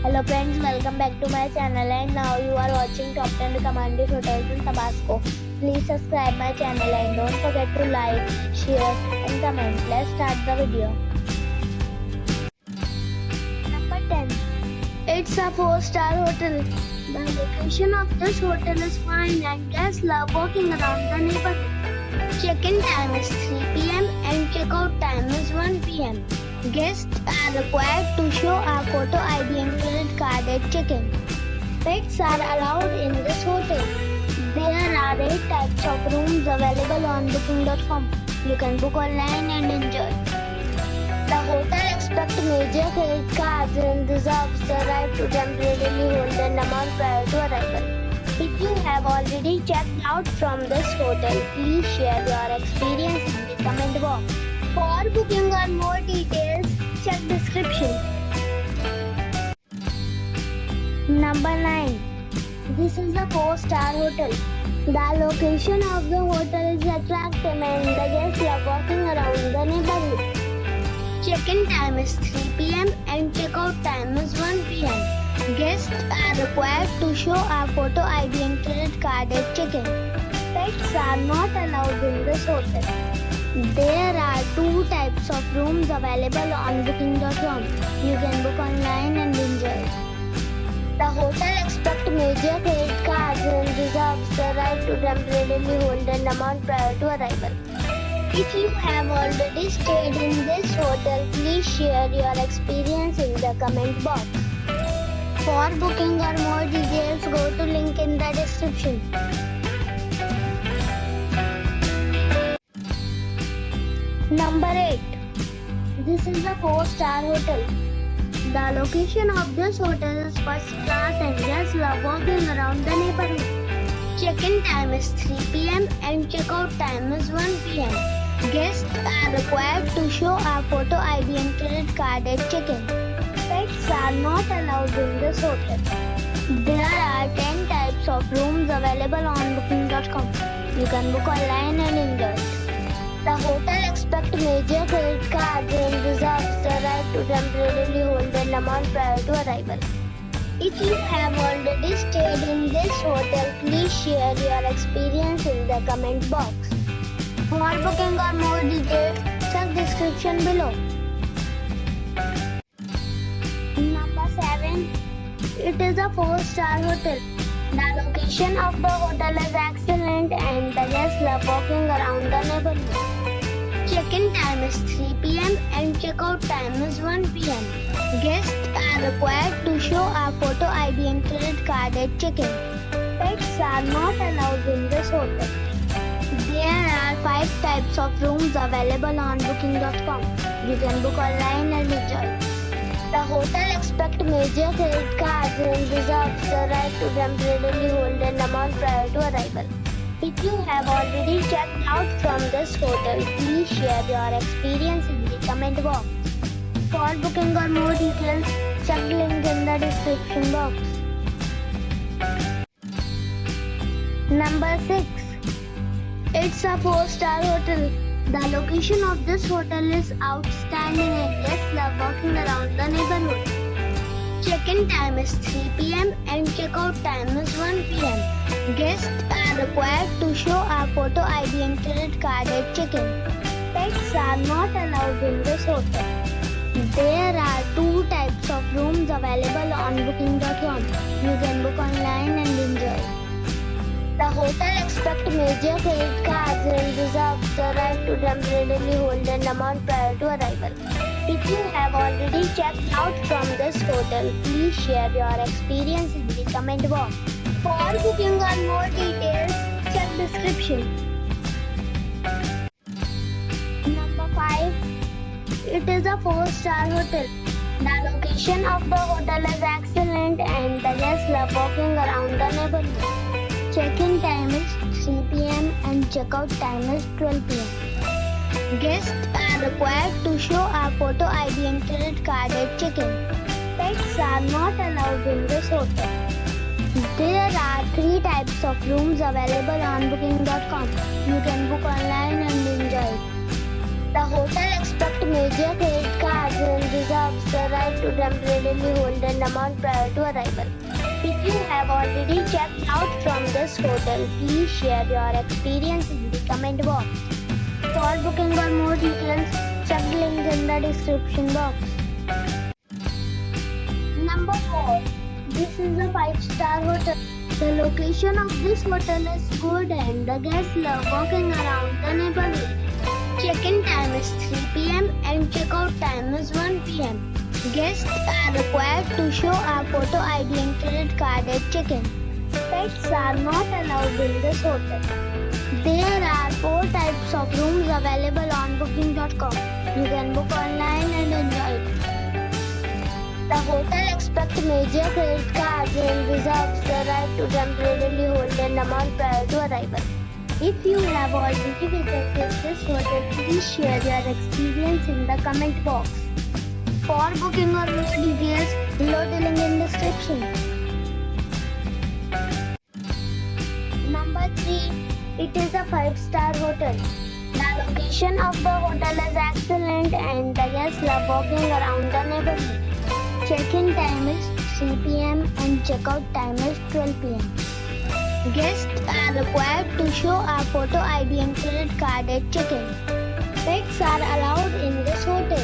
Hello friends, welcome back to my channel and now you are watching top 10 recommended hotels in Tabasco. Please subscribe my channel and don't forget to like, share and comment. Let's start the video. Number 10. It's a 4-star hotel. The location of this hotel is fine and guests love walking around the neighborhood. Check-in time is 3 p.m. and check-out time is 1 p.m. Guests are required to show a photo ID and credit card at check-in. Pets are allowed in this hotel. There are 8 types of rooms available on booking.com. You can book online and enjoy. The hotel expects major credit cards and reserves the right to temporarily hold an amount prior to arrival. If you have already checked out from this hotel, please share your experience in the comment box. For booking or more details, check description. Number 9. This is a 4-star hotel. The location of the hotel is attractive and the guests love walking around the neighborhood. Check-in time is 3 p.m. and check-out time is 1 p.m. Guests are required to show a photo ID and credit card at check-in. Pets are not allowed in this hotel. There are 2 types of rooms available on booking.com. You can book online and enjoy. The hotel expects major credit cards and reserves the right to temporarily hold an amount prior to arrival. If you have already stayed in this hotel, please share your experience in the comment box. For booking or more details, go to link in the description. Number 8. This is a 4-star hotel. The location of this hotel is first class and guests love walking around the neighborhood. Check-in time is 3 p.m. and check-out time is 1 p.m. Guests are required to show a photo ID and credit card at check-in. Pets are not allowed in this hotel. There are 10 types of rooms available on booking.com. You can book online and enjoy. The hotel expects major credit cards and reserves the right to temporarily hold an amount prior to arrival. If you have already stayed in this hotel, please share your experience in the comment box. For booking or more details, check description below. Number 7. It is a 4-star hotel. The location of the hotel is excellent and the guests love walking around the neighborhood. Check-in time is 3 p.m. and check-out time is 1 p.m. Guests are required to show a photo ID and credit card at check-in. Pets are not allowed in this hotel. There are 5 types of rooms available on booking.com. You can book online and enjoy. The hotel expects major credit cards and reserves the right to temporarily hold an amount prior to arrival. If you have already checked out from this hotel, please share your experience in the comment box. For booking or more details, check the link in the description box. Number 6. It's a 4-star hotel. The location of this hotel is outstanding and guests love walking around the neighborhood. Check-in time is 3 p.m. and check-out time is 1 p.m. Guests are required to show a photo ID and credit card at check-in. Pets are not allowed in this hotel. There are 2 types of rooms available on booking.com. You can book online and enjoy. The hotel expects major credit cards and reserves the right to temporarily hold an amount prior to arrival. If you have already checked out from this hotel, please share your experience in the comment box. For booking or more details, check description. Number 5. It is a 4-star hotel. The location of the hotel is excellent and the guests love walking around the neighborhood. Check-in time is 3 p.m. and check-out time is 12 p.m. Guests are required to show a photo ID and credit card at check-in. Pets are not allowed in this hotel. There are 3 types of rooms available on booking.com. You can book online and enjoy. The hotel expects major credit cards and reserves the right to temporarily hold an amount prior to arrival. If you have already checked out from this hotel, please share your experience in the comment box. For booking or more details, check the link in the description box. Number 4. This is a 5-star hotel. The location of this hotel is good and the guests love walking around the neighborhood. Check-in time is 3 p.m. and check-out time is 1 p.m. Guests are required to show a photo ID and credit card at check-in. Pets are not allowed in this hotel. There are 4 types of rooms available on booking.com. You can book online and enjoy it. The hotel expects major credit cards and reserves the right to temporarily hold an amount prior to arrival. If you have already visited this hotel, please share your experience in the comment box. For booking or more details, below the link in description. Number 3. It is a 5-star hotel. The location of the hotel is excellent and the guests love walking around the neighborhood. Check-in time is 3 p.m. and check-out time is 12 p.m. Guests are required to show a photo ID and credit card at check-in. Pets are allowed in this hotel.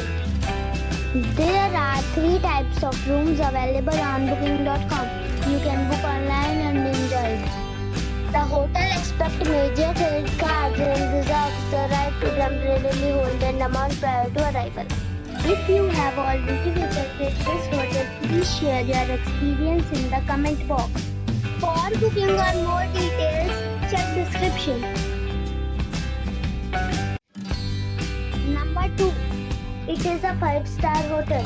There are 3 types of rooms available on booking.com. You can book online and enjoy it. The hotel expects major credit cards and reserves the right to temporarily hold an amount prior to arrival. If you have already visited this hotel, please share your experience in the comment box. For booking or more details, check description. Number 2. It is a 5-star hotel.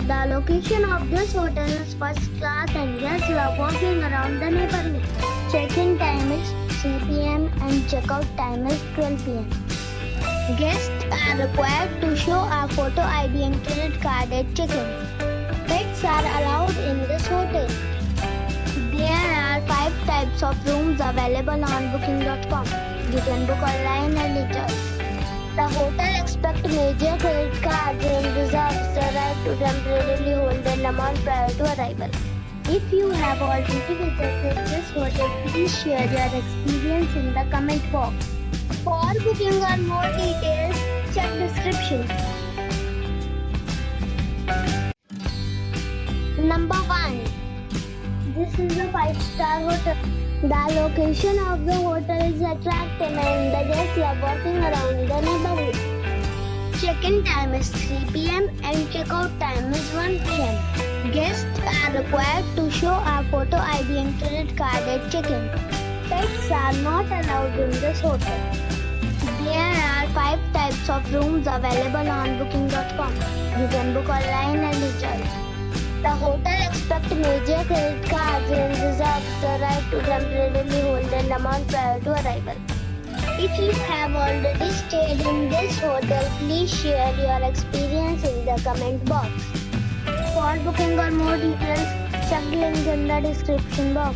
The location of this hotel is first class and guests love walking around the neighborhood. Check-in time is 3 p.m. and check-out time is 12 p.m. Guests are required to show a photo ID and credit card at check-in. Pets are allowed in this hotel. There are 5 types of rooms available on booking.com. You can book online and enjoy. The hotel expects major credit cards and reserves the right to temporarily hold an amount prior to arrival. If you have already visited this hotel, please share your experience in the comment box. For booking or more details, check description. Number 1. This is a 5-star hotel. The location of the hotel is attractive and the guests love walking around the neighborhood. Check-in time is 3 p.m. and check-out time is 1 p.m. Guests are required to show a photo ID and credit card at check-in. Pets are not allowed in this hotel. There are 5 types of rooms available on booking.com. You can book online and enjoy it. The hotel expects major credit cards and reserves the right to temporarily hold an amount prior to arrival. If you have already stayed in this hotel, please share your experience in the comment box. For booking or more details, check the link in the description box.